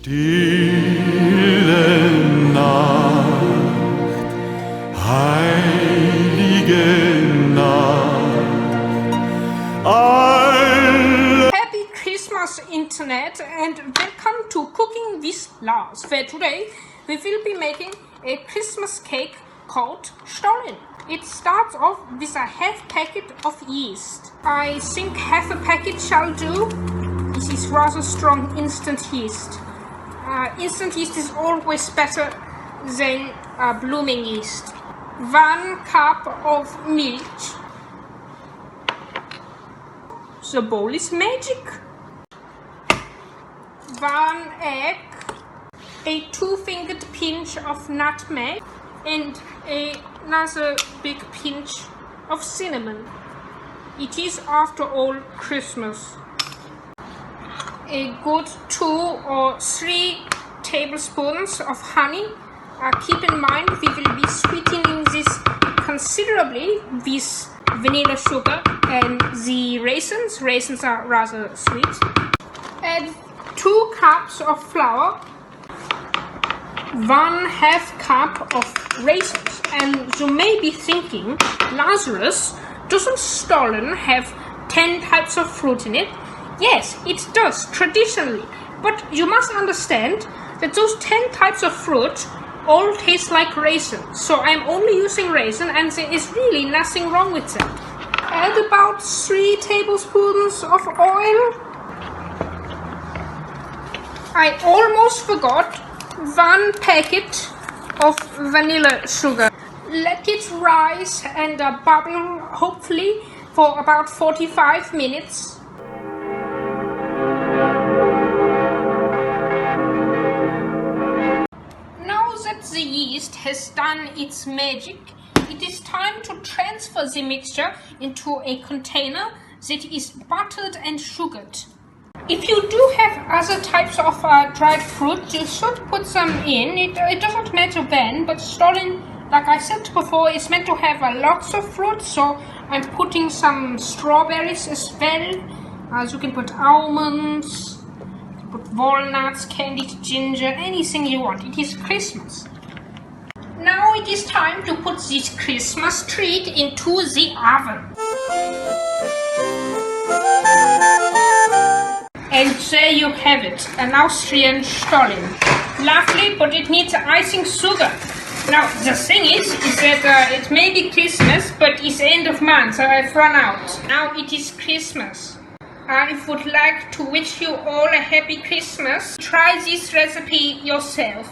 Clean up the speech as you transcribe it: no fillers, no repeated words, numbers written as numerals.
Stille Nacht, heilige Nacht. Happy Christmas Internet and welcome to Cooking with Lars, where today we will be making a Christmas cake called STOLLEN. It starts off with a half packet of yeast. I think half a packet shall do. This is rather strong instant yeast. Instant yeast is always better than blooming yeast. 1 cup of milk. The bowl is magic. 1 egg, a 2-fingered pinch of nutmeg, and another big pinch of cinnamon. It is, after all, Christmas. A good 2 or 3 tablespoons of honey. Keep in mind we will be sweetening this considerably with vanilla sugar and the raisins. Raisins are rather sweet. Add 2 cups of flour, 1/2 cup of raisins. And you may be thinking, Lazarus, doesn't STOLLEN have 10 types of fruit in it? Yes, it does, traditionally. But you must understand that those 10 types of fruit all taste like raisins. So I'm only using raisin and there is really nothing wrong with them. Add about 3 tablespoons of oil. I almost forgot 1 packet of vanilla sugar. Let it rise and bubble, hopefully, for about 45 minutes. Now that the yeast has done its magic, it is time to transfer the mixture into a container that is buttered and sugared. If you do have other types of dried fruit, you should put some in. It doesn't matter when, but STOLLEN, like I said before, is meant to have lots of fruit, so I'm putting some strawberries as well. You can put almonds, you can put walnuts, candied ginger, anything you want. It is Christmas. Now it is time to put this Christmas treat into the oven. And there you have it, an Austrian STOLLEN. Lovely, but it needs icing sugar. Now, the thing is that it may be Christmas, but it's end of month, so I've run out. Now it is Christmas. I would like to wish you all a happy Christmas. Try this recipe yourself.